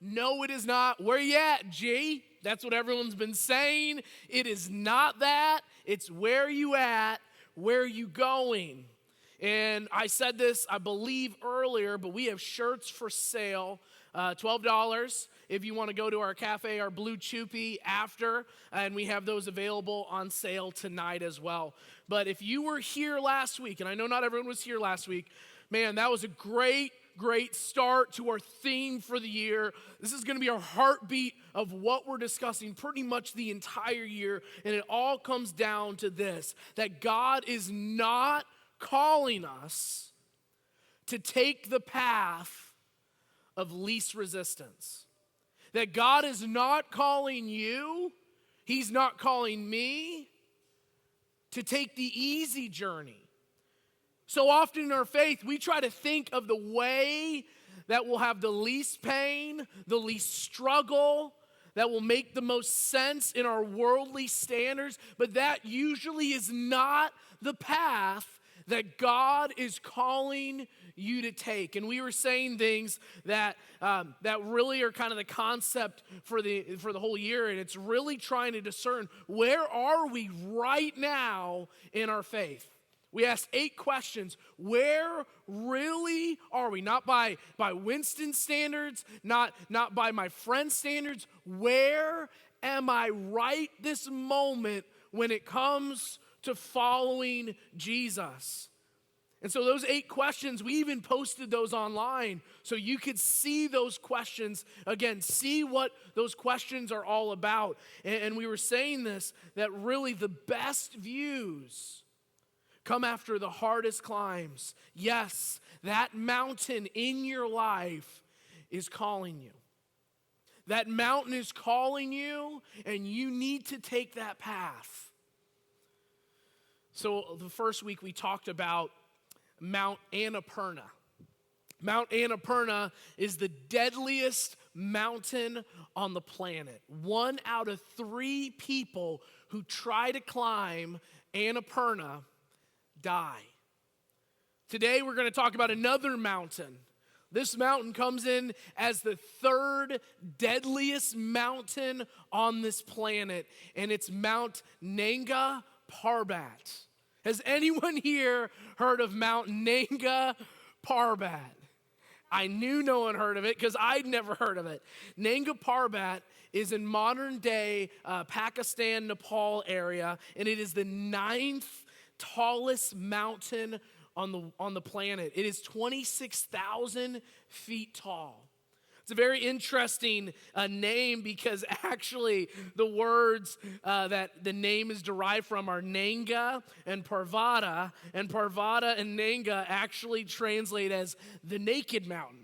No, it is not. Where you at, G? That's what everyone's been saying. It is not that. It's where you at, where you going. And I said this, I believe, earlier, but we have shirts for sale, $12 if you want to go to our cafe, our Blue Choopy after, and we have those available on sale tonight as well. But if you were here last week, and I know not everyone was here last week, man, that was a great start to our theme for the year. This is going to be our heartbeat of what we're discussing pretty much the entire year, and it all comes down to this, that God is not calling us to take the path of least resistance. That God is not calling you, He's not calling me to take the easy journey. So often in our faith, we try to think of the way that will have the least pain, the least struggle, that will make the most sense in our worldly standards, but that usually is not the path that God is calling you to take. And we were saying things that really are kind of the concept for the whole year, and it's really trying to discern where are we right now in our faith. We asked 8 questions. Where really are we? Not by Winsten standards, not by my friend's standards. Where am I right this moment when it comes to following Jesus? And so those 8 questions, we even posted those online so you could see those questions, again, see what those questions are all about. And we were saying this, that really the best views come after the hardest climbs. Yes, that mountain in your life is calling you. That mountain is calling you, and you need to take that path. So the first week we talked about Mount Annapurna. Mount Annapurna is the deadliest mountain on the planet. 1 out of 3 people who try to climb Annapurna die. Today we're going to talk about another mountain. This mountain comes in as the 3rd deadliest mountain on this planet, and it's Mount Nanga Parbat. Has anyone here heard of Mount Nanga Parbat? I knew no one heard of it because I'd never heard of it. Nanga Parbat is in modern day Pakistan, Nepal area, and it is the 9th tallest mountain on the planet. It is 26,000 feet tall. It's a very interesting name because actually the words that the name is derived from are Nanga and Parvata, and Parvata and Nanga actually translate as the naked mountain.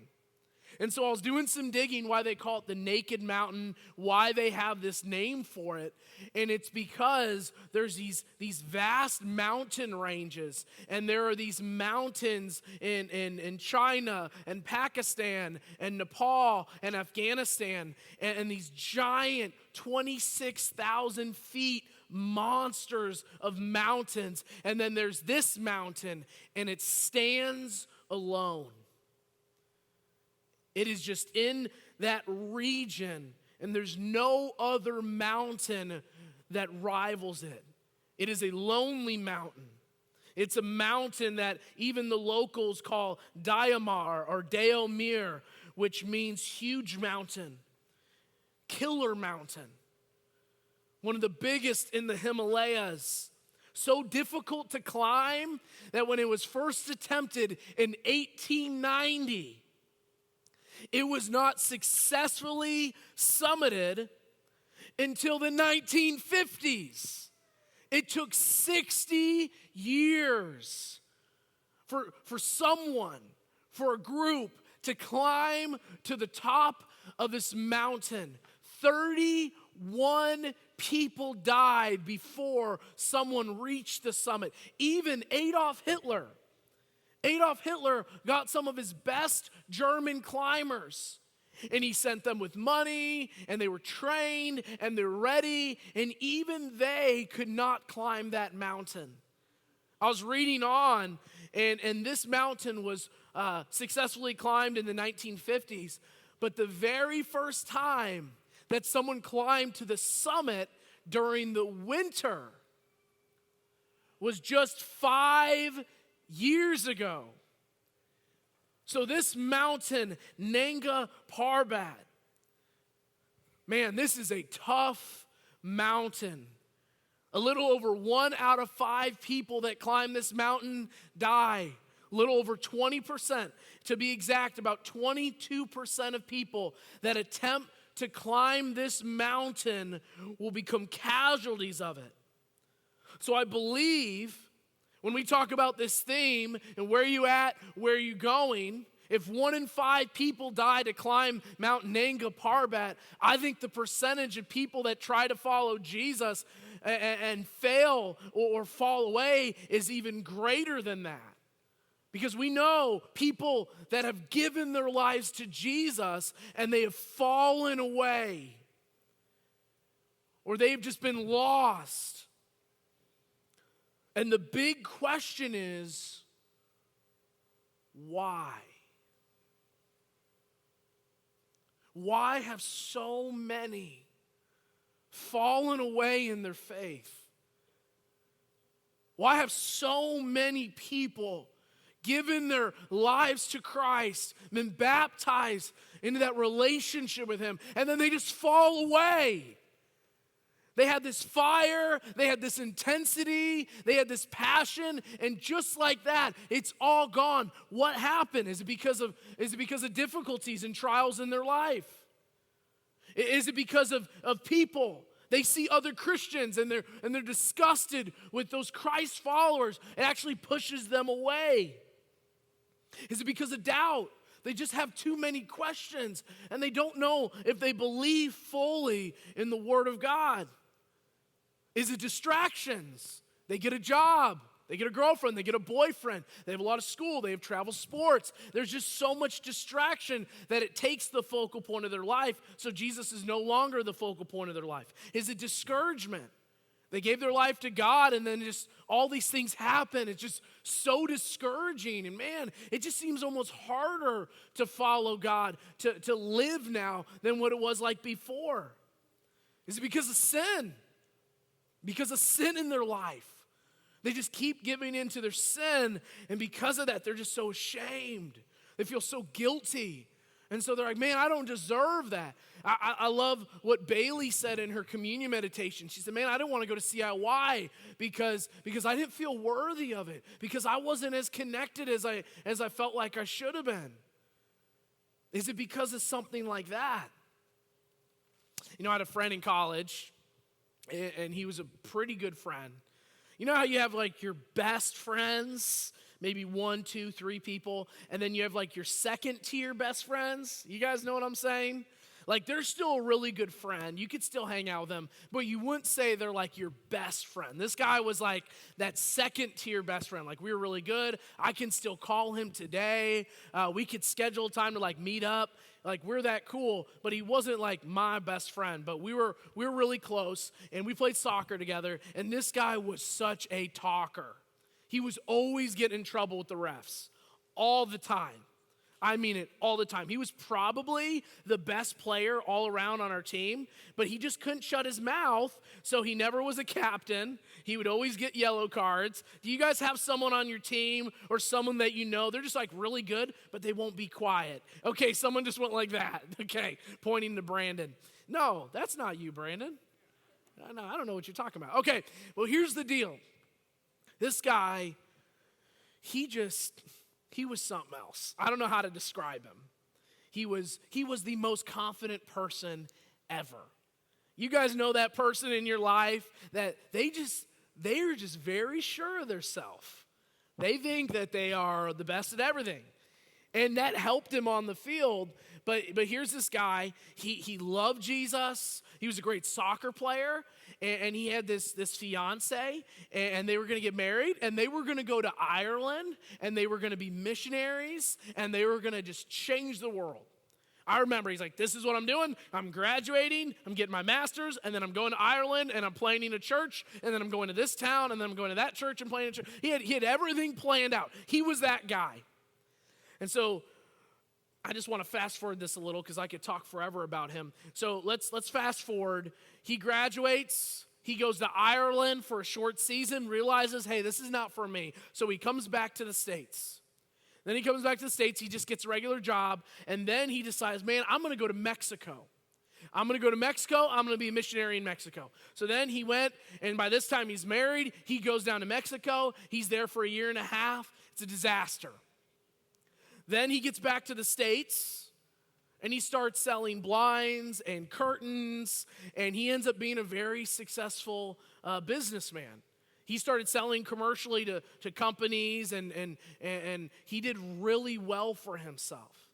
And so I was doing some digging why they call it the Naked Mountain, why they have this name for it. And it's because there's these vast mountain ranges. And there are these mountains in China and Pakistan and Nepal and Afghanistan. And these giant 26,000 feet monsters of mountains. And then there's this mountain, and it stands alone. It is just in that region, and there's no other mountain that rivals it. It is a lonely mountain. It's a mountain that even the locals call Diamar or Deomir, which means huge mountain, killer mountain, one of the biggest in the Himalayas. So difficult to climb that when it was first attempted in 1890, it was not successfully summited until the 1950s. It took 60 years for a group to climb to the top of this mountain. 31 people died before someone reached the summit. Even Adolf Hitler got some of his best German climbers, and he sent them with money, and they were trained, and they're ready, and even they could not climb that mountain. I was reading on, and this mountain was successfully climbed in the 1950s, But the very first time that someone climbed to the summit during the winter was just 5 years ago. So this mountain, Nanga Parbat, man, this is a tough mountain. A little over 1 out of 5 people that climb this mountain die. A little over 20%. To be exact, about 22% of people that attempt to climb this mountain will become casualties of it. So I believe when we talk about this theme and where you at, where you going, if 1 in 5 people die to climb Mount Nanga Parbat, I think the percentage of people that try to follow Jesus and fail or fall away is even greater than that. Because we know people that have given their lives to Jesus and they have fallen away, or they've just been lost. And the big question is, why? Why have so many fallen away in their faith? Why have so many people given their lives to Christ, been baptized into that relationship with Him, and then they just fall away? They had this fire, they had this intensity, they had this passion, and just like that, it's all gone. What happened? Is it because of difficulties and trials in their life? Is it because of people? They see other Christians and they're disgusted with those Christ followers. It actually pushes them away. Is it because of doubt? They just have too many questions and they don't know if they believe fully in the Word of God. Is it distractions? They get a job, they get a girlfriend, they get a boyfriend, they have a lot of school, they have travel sports. There's just so much distraction that it takes the focal point of their life, so Jesus is no longer the focal point of their life. Is it discouragement? They gave their life to God and then just all these things happen. It's just so discouraging. And man, it just seems almost harder to follow God, to live now than what it was like before. Is it because of sin? Because of sin in their life. They just keep giving in to their sin, and because of that, they're just so ashamed. They feel so guilty. And so they're like, man, I don't deserve that. I love what Bailey said in her communion meditation. She said, man, I didn't want to go to CIY because I didn't feel worthy of it, because I wasn't as connected as I felt like I should have been. Is it because of something like that? You know, I had a friend in college, and he was a pretty good friend. You know how you have like your best friends, maybe 1, 2, 3 people, and then you have like your second tier best friends? You guys know what I'm saying? Like they're still a really good friend. You could still hang out with them, but you wouldn't say they're like your best friend. This guy was like that second tier best friend. Like we were really good. I can still call him today. We could schedule a time to like meet up. Like we're that cool, but he wasn't like my best friend, but we were really close, and we played soccer together, and this guy was such a talker. He was always getting in trouble with the refs all the time. I mean it, all the time. He was probably the best player all around on our team, but he just couldn't shut his mouth, so he never was a captain. He would always get yellow cards. Do you guys have someone on your team or someone that you know, they're just like really good, but they won't be quiet? Okay, someone just went like that. Okay, pointing to Brandon. No, that's not you, Brandon. No, I don't know what you're talking about. Okay, well, here's the deal. This guy, he was something else. I don't know how to describe him. He was the most confident person ever. You guys know that person in your life that they're just very sure of themselves. They think that they are the best at everything. And that helped him on the field. But here's this guy. He loved Jesus. He was a great soccer player. And he had this fiance, and they were going to get married, and they were going to go to Ireland, and they were going to be missionaries, and they were going to just change the world. I remember he's like, this is what I'm doing. I'm graduating, I'm getting my master's, and then I'm going to Ireland, and I'm planting a church, and then I'm going to this town, and then I'm going to that church and planting a church. He had everything planned out. He was that guy. And so I just want to fast forward this a little because I could talk forever about him. So let's fast forward. He graduates. He goes to Ireland for a short season, realizes, hey, this is not for me. So he comes back to the States. Then he comes back to the States. He just gets a regular job. And then he decides, man, I'm going to go to Mexico. I'm going to go to Mexico. I'm going to be a missionary in Mexico. So then he went, and by this time he's married. He goes down to Mexico. He's there for a year and a half. It's a disaster. Then he gets back to the States, and he starts selling blinds and curtains, and he ends up being a very successful businessman. He started selling commercially to companies, and he did really well for himself.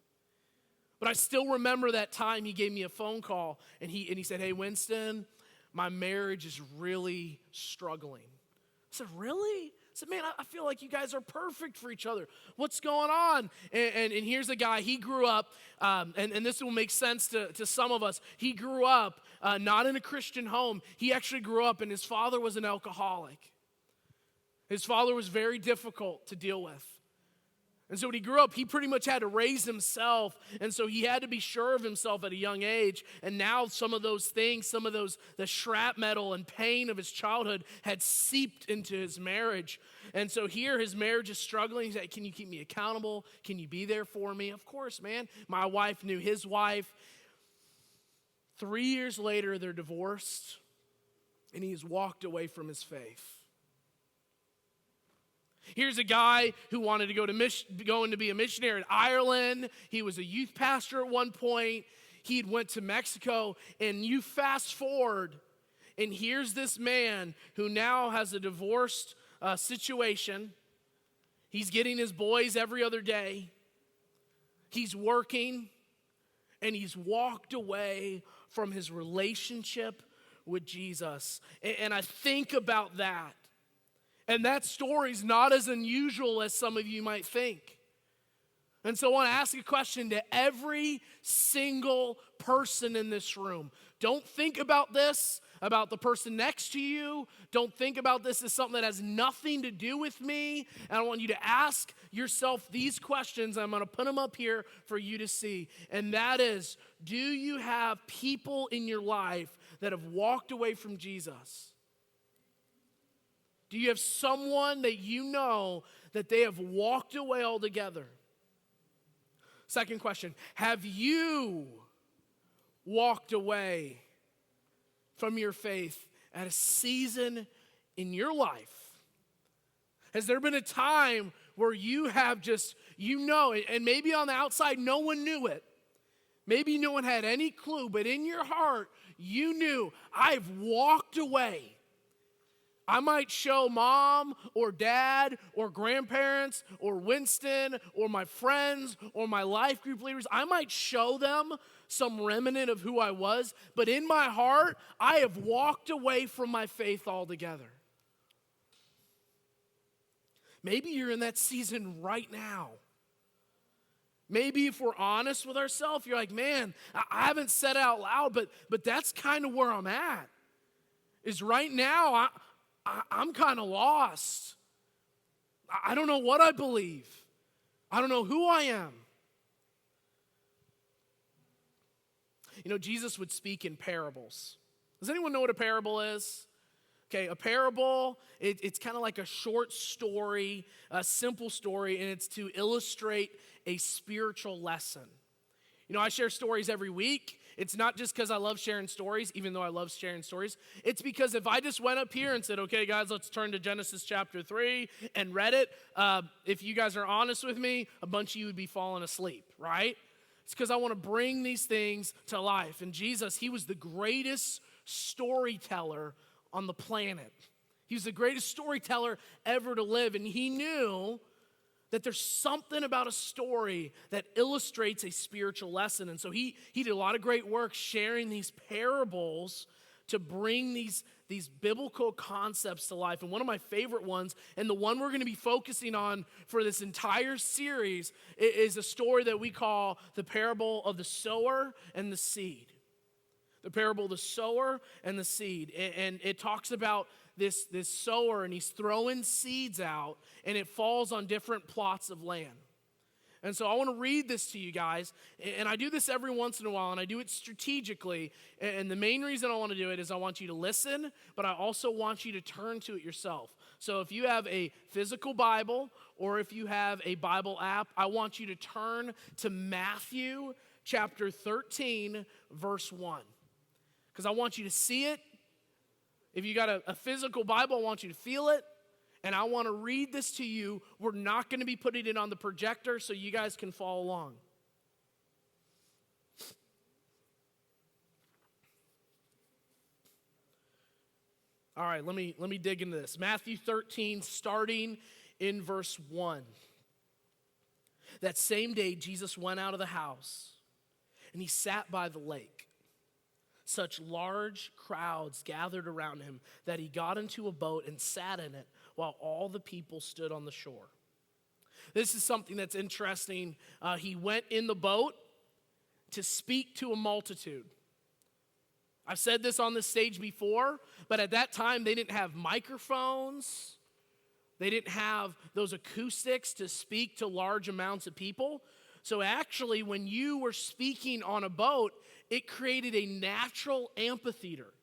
But I still remember that time he gave me a phone call, and he said, hey, Winsten, my marriage is really struggling. I said, really? I said, man, I feel like you guys are perfect for each other. What's going on? And here's a guy, he grew up, and this will make sense to some of us. He grew up not in a Christian home. He actually grew up, and his father was an alcoholic. His father was very difficult to deal with. And so when he grew up, he pretty much had to raise himself. And so he had to be sure of himself at a young age. And now some of those things, the shrapnel and pain of his childhood had seeped into his marriage. And so here his marriage is struggling. He's like, can you keep me accountable? Can you be there for me? Of course, man. My wife knew his wife. 3 years later, they're divorced. And he's walked away from his faith. Here's a guy who wanted to going to be a missionary in Ireland. He was a youth pastor at one point. He went to Mexico, and you fast forward, and here's this man who now has a divorced situation. He's getting his boys every other day. He's working, and he's walked away from his relationship with Jesus. And I think about that. And that story's not as unusual as some of you might think. And so I want to ask a question to every single person in this room. Don't think about this, about the person next to you. Don't think about this as something that has nothing to do with me. And I want you to ask yourself these questions. I'm going to put them up here for you to see. And that is, do you have people in your life that have walked away from Jesus? Do you have someone that you know that they have walked away altogether? Second question, have you walked away from your faith at a season in your life? Has there been a time where you have just, and maybe on the outside no one knew it. Maybe no one had any clue, but in your heart, you knew, I've walked away. I might show mom or dad or grandparents or Winsten or my friends or my life group leaders, I might show them some remnant of who I was, but in my heart, I have walked away from my faith altogether. Maybe you're in that season right now. Maybe if we're honest with ourselves, you're like, man, I haven't said it out loud, but that's kind of where I'm at. Is right now, I'm kind of lost. I don't know what I believe. I don't know who I am. You know, Jesus would speak in parables. Does anyone know what a parable is? Okay, a parable, it's kind of like a short story, a simple story, and it's to illustrate a spiritual lesson. You know, I share stories every week. It's not just because I love sharing stories, even though I love sharing stories. It's because if I just went up here and said, okay, guys, let's turn to Genesis chapter 3 and read it, if you guys are honest with me, a bunch of you would be falling asleep, right? It's because I want to bring these things to life. And Jesus, he was the greatest storyteller on the planet. He was the greatest storyteller ever to live, and he knew that there's something about a story that illustrates a spiritual lesson. And so he did a lot of great work sharing these parables to bring these biblical concepts to life. And one of my favorite ones, and the one we're going to be focusing on for this entire series, is a story that we call the parable of the sower and the seed. The parable of the sower and the seed. And it talks about this sower, and he's throwing seeds out, and it falls on different plots of land. And so I want to read this to you guys, and I do this every once in a while, and I do it strategically, and the main reason I want to do it is I want you to listen, but I also want you to turn to it yourself. So if you have a physical Bible, or if you have a Bible app, I want you to turn to Matthew chapter 13, verse 1, because I want you to see it. If you got a physical Bible, I want you to feel it. And I want to read this to you. We're not going to be putting it on the projector so you guys can follow along. All right, let me dig into this. Matthew 13, starting in verse 1. That same day, Jesus went out of the house, and he sat by the lake. Such large crowds gathered around him that he got into a boat and sat in it, while all the people stood on the shore. This is something that's interesting. He went in the boat to speak to a multitude. I've said this on this stage before, but at that time they didn't have microphones. They didn't have those acoustics to speak to large amounts of people. So actually, when you were speaking on a boat, it created a natural amphitheater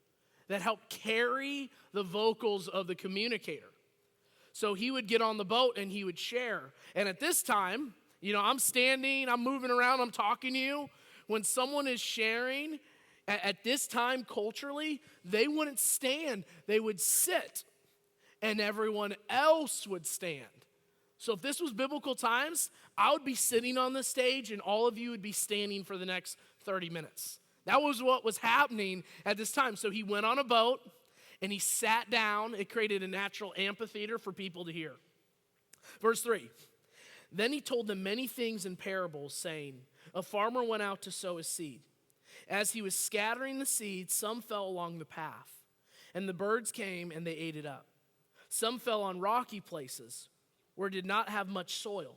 that helped carry the vocals of the communicator. So he would get on the boat and he would share. And at this time, I'm standing, I'm moving around, I'm talking to you. When someone is sharing, at this time culturally, they wouldn't stand, they would sit, and everyone else would stand. So if this was biblical times, I would be sitting on the stage and all of you would be standing for the next 30 minutes. That was what was happening at this time. So he went on a boat, and he sat down. It created a natural amphitheater for people to hear. Verse 3, then he told them many things in parables, saying, a farmer went out to sow his seed. As he was scattering the seed, some fell along the path, and the birds came and they ate it up. Some fell on rocky places where it did not have much soil.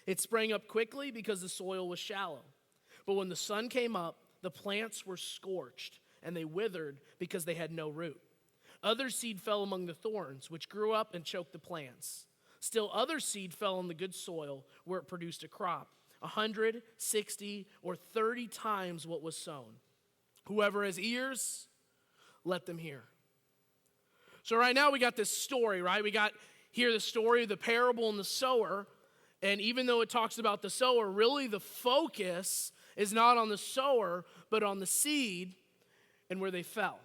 It sprang up quickly because the soil was shallow. But when the sun came up, the plants were scorched, and they withered because they had no root. Other seed fell among the thorns, which grew up and choked the plants. Still other seed fell on the good soil, where it produced a crop, 100, 60, or 30 times what was sown. Whoever has ears, let them hear. So right now we got this story, right? We got here the story of the parable and the sower. And even though it talks about the sower, really the focus is not on the sower, but on the seed and where they fell.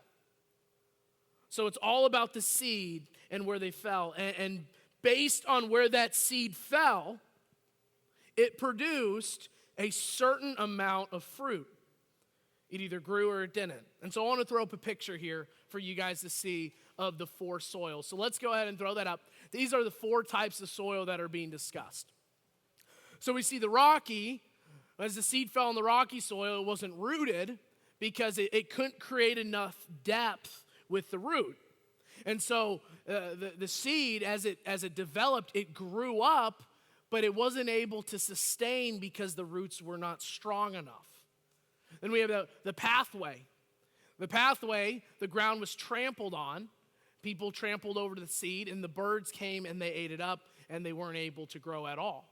So it's all about the seed and where they fell. And based on where that seed fell, it produced a certain amount of fruit. It either grew or it didn't. And so I want to throw up a picture here for you guys to see of the four soils. So let's go ahead and throw that up. These are the four types of soil that are being discussed. So we see the rocky. As the seed fell in the rocky soil, it wasn't rooted because it couldn't create enough depth with the root. And so the seed, as it developed, it grew up, but it wasn't able to sustain because the roots were not strong enough. Then we have the pathway. The pathway, the ground was trampled on. People trampled over the seed, and the birds came and they ate it up, and they weren't able to grow at all.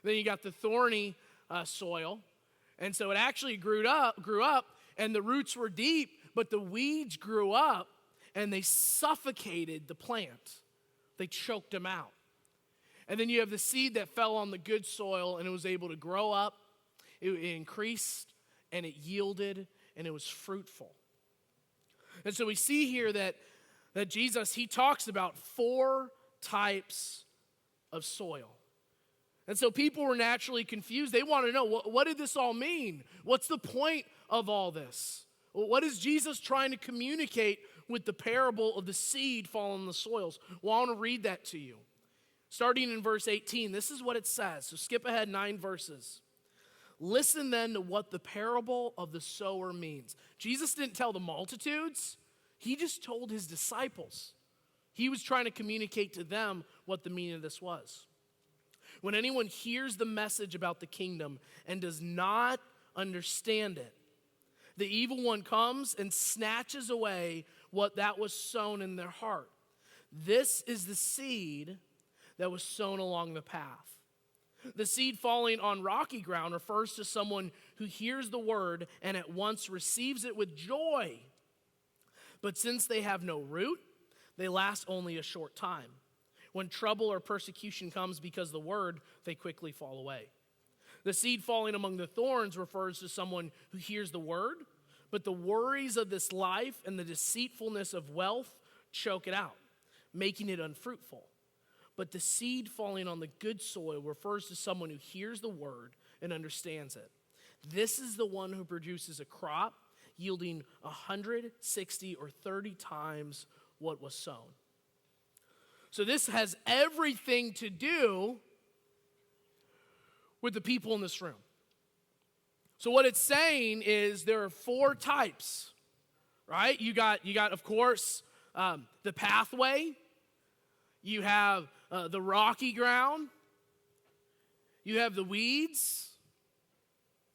Then you got the thorny soil, and so it actually grew up, and the roots were deep, but the weeds grew up, and they suffocated the plant. They choked them out. And then you have the seed that fell on the good soil, and it was able to grow up, it increased, and it yielded, and it was fruitful. And so we see here that Jesus, he talks about four types of soil. And so people were naturally confused. They want to know, what did this all mean? What's the point of all this? What is Jesus trying to communicate with the parable of the seed falling in the soils? Well, I want to read that to you. Starting in verse 18, this is what it says. So skip ahead 9 verses. Listen then to what the parable of the sower means. Jesus didn't tell the multitudes. He just told his disciples. He was trying to communicate to them what the meaning of this was. When anyone hears the message about the kingdom and does not understand it, the evil one comes and snatches away what that was sown in their heart. This is the seed that was sown along the path. The seed falling on rocky ground refers to someone who hears the word and at once receives it with joy. But since they have no root, they last only a short time. When trouble or persecution comes because of the word, they quickly fall away. The seed falling among the thorns refers to someone who hears the word, but the worries of this life and the deceitfulness of wealth choke it out, making it unfruitful. But the seed falling on the good soil refers to someone who hears the word and understands it. This is the one who produces a crop yielding 160 or 30 times what was sown. So this has everything to do with the people in this room. So what it's saying is there are 4 types, right? You got of course, the pathway. You have the rocky ground. You have the weeds.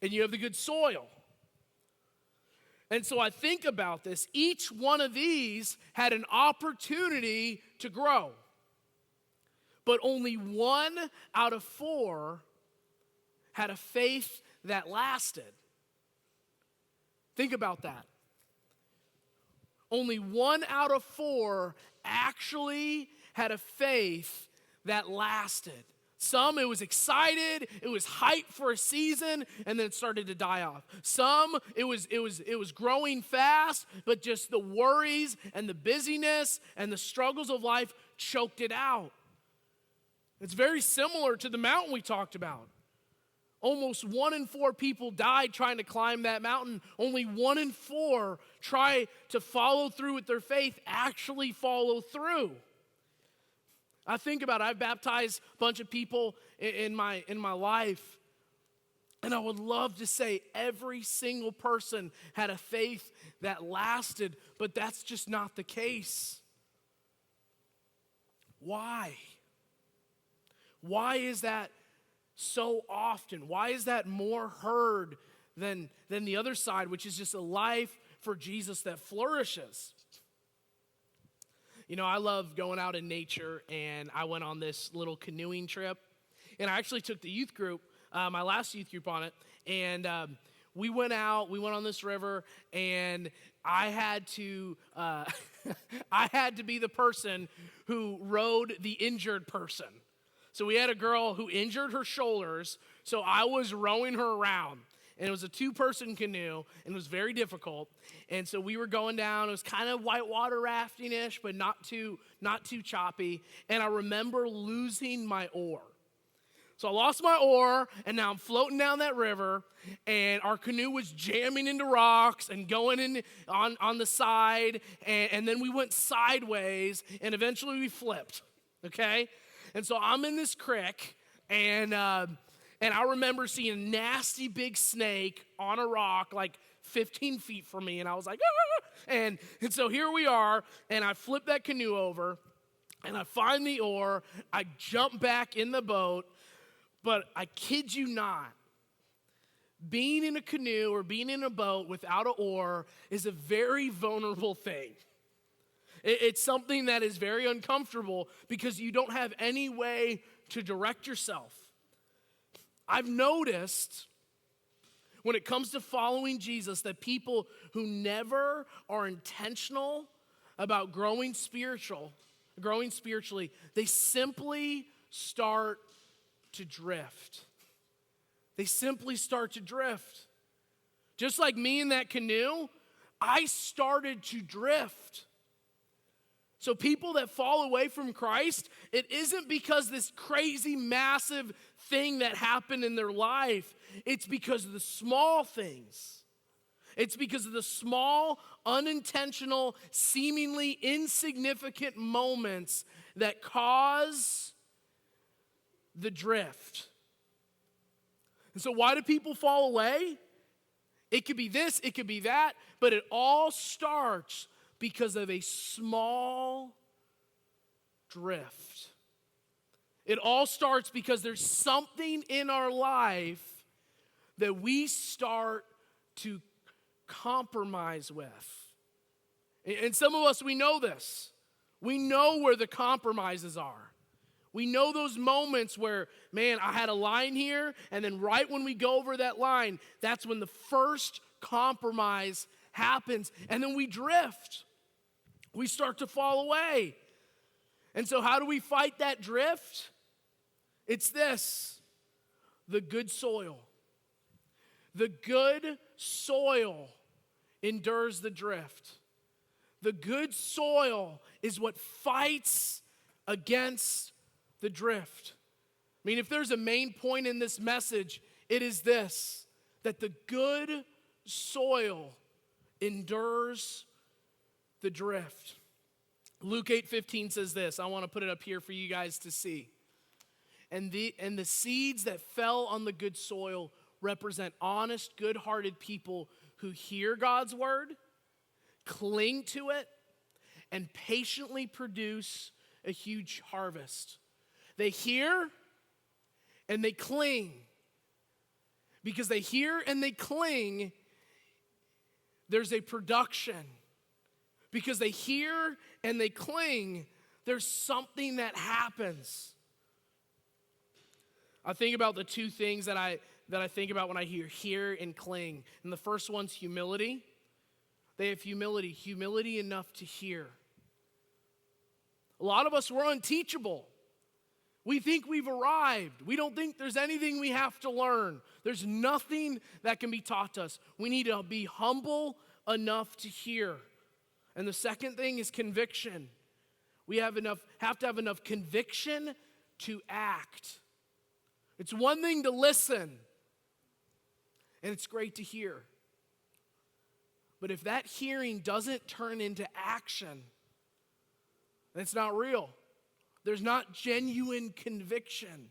And you have the good soil. And so I think about this. Each one of these had an opportunity to grow. But only 1 out of 4 had a faith that lasted. Think about that. Only 1 out of 4 actually had a faith that lasted. Some, it was excited, it was hype for a season, and then it started to die off. Some, it was growing fast, but just the worries and the busyness and the struggles of life choked it out. It's very similar to the mountain we talked about. Almost 1 in 4 people died trying to climb that mountain. Only 1 in 4 try to follow through with their faith, actually follow through. I think about it. I've baptized a bunch of people in my life, and I would love to say every single person had a faith that lasted, but that's just not the case. Why? Why is that so often? Why is that more heard than the other side, which is just a life for Jesus that flourishes? You know, I love going out in nature, and I went on this little canoeing trip, and I actually took the youth group, my last youth group on it, and we went on this river, and I had to be the person who rowed the injured person. So we had a girl who injured her shoulders, so I was rowing her around. And it was a 2-person canoe, and it was very difficult. And so we were going down. It was kind of whitewater rafting-ish, but not too choppy. And I remember losing my oar. So I lost my oar, and now I'm floating down that river, and our canoe was jamming into rocks and going in on the side, and then we went sideways, and eventually we flipped, okay? And so I'm in this creek, and I remember seeing a nasty big snake on a rock like 15 feet from me, and I was like, ah! And so here we are, and I flip that canoe over, and I find the oar, I jump back in the boat, but I kid you not, being in a canoe or being in a boat without an oar is a very vulnerable thing. It's something that is very uncomfortable because you don't have any way to direct yourself. I've noticed when it comes to following Jesus that people who never are intentional about growing spiritually, they simply start to drift. They simply start to drift. Just like me in that canoe, I started to drift. So people that fall away from Christ, it isn't because this crazy, massive thing that happened in their life. It's because of the small things. It's because of the small, unintentional, seemingly insignificant moments that cause the drift. And so why do people fall away? It could be this, it could be that, but it all starts because of a small drift. It all starts because there's something in our life that we start to compromise with. And some of us, we know this. We know where the compromises are. We know those moments where, man, I had a line here, and then right when we go over that line, that's when the first compromise happens, and then we drift. We start to fall away. And so how do we fight that drift? It's this: the good soil. The good soil endures the drift. The good soil is what fights against the drift. I mean, if there's a main point in this message, it is this: that the good soil endures the drift. Luke 8:15 says this. I want to put it up here for you guys to see. And the seeds that fell on the good soil represent honest, good-hearted people who hear God's word, cling to it, and patiently produce a huge harvest. They hear and they cling. Because they hear and they cling, there's a production. Because they hear and they cling, there's something that happens. I think about the two things that I think about when I hear and cling. And the first one's humility. They have humility enough to hear. A lot of us, we're unteachable. We think we've arrived. We don't think there's anything we have to learn. There's nothing that can be taught to us. We need to be humble enough to hear. And the second thing is conviction. We have to have enough conviction to act. It's one thing to listen, and it's great to hear. But if that hearing doesn't turn into action, then it's not real. There's not genuine conviction.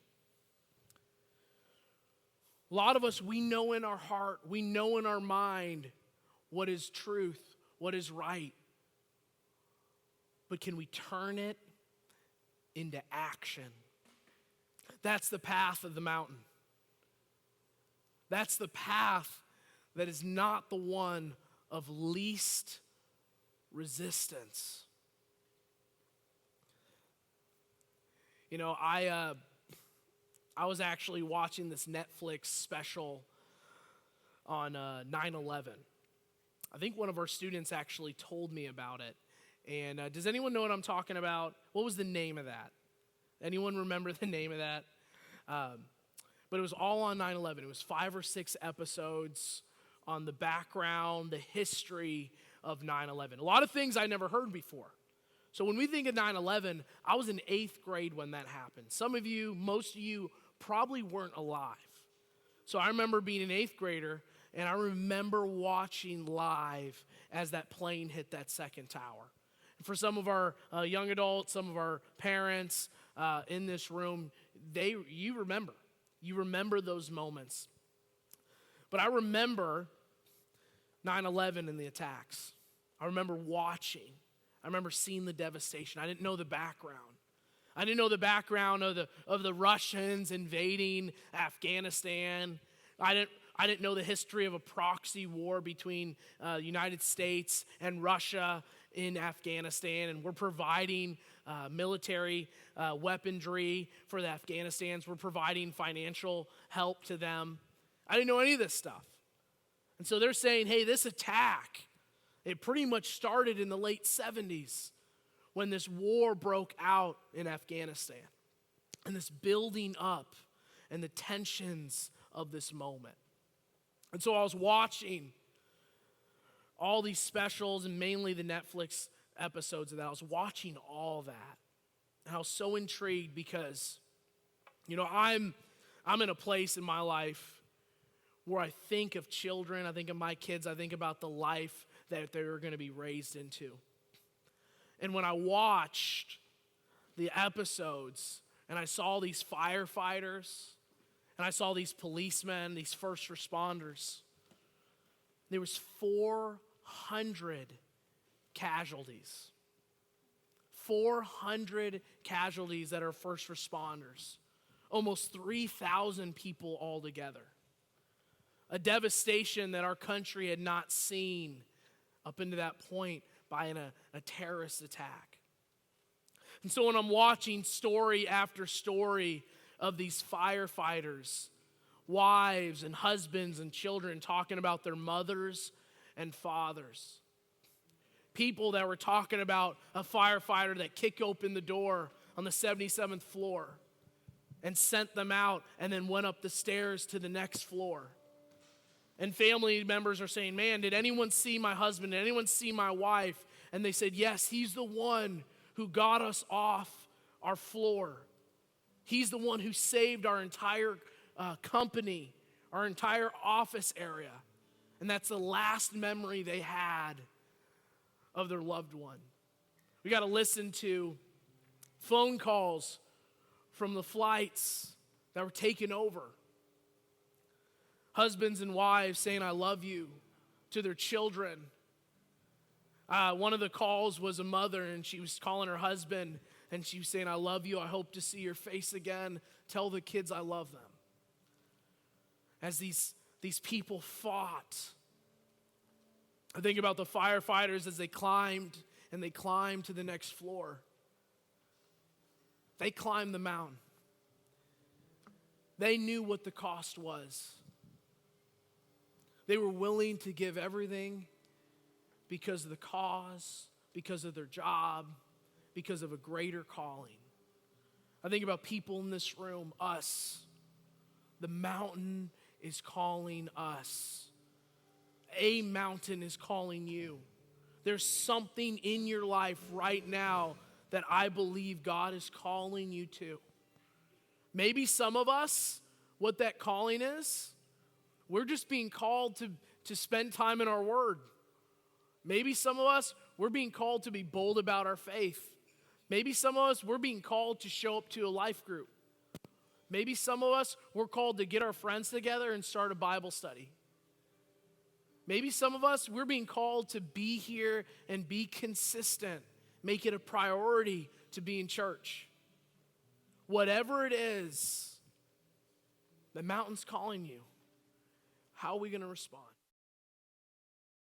A lot of us, we know in our heart, we know in our mind what is truth, what is right. But can we turn it into action? That's the path of the mountain. That's the path that is not the one of least resistance. You know, I was actually watching this Netflix special on 9/11. I think one of our students actually told me about it. And does anyone know what I'm talking about? What was the name of that? Anyone remember the name of that? But it was all on 9/11. It was 5 or 6 episodes on the background, the history of 9/11. A lot of things I never heard before. So when we think of 9/11, I was in 8th grade when that happened. Some of you, most of you, probably weren't alive. So I remember being an 8th grader, and I remember watching live as that plane hit that second tower. And for some of our young adults, some of our parents in this room, you remember those moments. But I remember 9/11 and the attacks. I remember watching. I remember seeing the devastation. I didn't know the background. I didn't know the background of the Russians invading Afghanistan. I didn't know the history of a proxy war between the United States and Russia in Afghanistan, and we're providing military weaponry for the Afghanistans. We're providing financial help to them. I didn't know any of this stuff. And so they're saying, hey, this attack, it pretty much started in the late 70s when this war broke out in Afghanistan. And this building up and the tensions of this moment. And so I was watching all these specials and mainly the Netflix episodes of that. I was watching all that. And I was so intrigued because, you know, I'm in a place in my life where I think of children, I think of my kids, I think about the life that they're going to be raised into. And when I watched the episodes and I saw these firefighters and I saw these policemen, these first responders, there was 400 casualties. 400 casualties that are first responders. Almost 3,000 people altogether. A devastation that our country had not seen up into that point by a terrorist attack. And so when I'm watching story after story of these firefighters, wives and husbands and children talking about their mothers and fathers, people that were talking about a firefighter that kicked open the door on the 77th floor and sent them out and then went up the stairs to the next floor. And family members are saying, man, did anyone see my husband? Did anyone see my wife? And they said, yes, he's the one who got us off our floor. He's the one who saved our entire company, our entire office area. And that's the last memory they had of their loved one. We got to listen to phone calls from the flights that were taken over. Husbands and wives saying, I love you, to their children. One of the calls was a mother, and she was calling her husband, and she was saying, I love you. I hope to see your face again. Tell the kids I love them. As these people fought, I think about the firefighters as they climbed to the next floor. They climbed the mountain. They knew what the cost was. They were willing to give everything because of the cause, because of their job, because of a greater calling. I think about people in this room, us. The mountain is calling us. A mountain is calling you. There's something in your life right now that I believe God is calling you to. Maybe some of us, what that calling is, we're just being called to spend time in our word. Maybe some of us, we're being called to be bold about our faith. Maybe some of us, we're being called to show up to a life group. Maybe some of us, we're called to get our friends together and start a Bible study. Maybe some of us, we're being called to be here and be consistent. Make it a priority to be in church. Whatever it is, the mountain's calling you. How are we going to respond?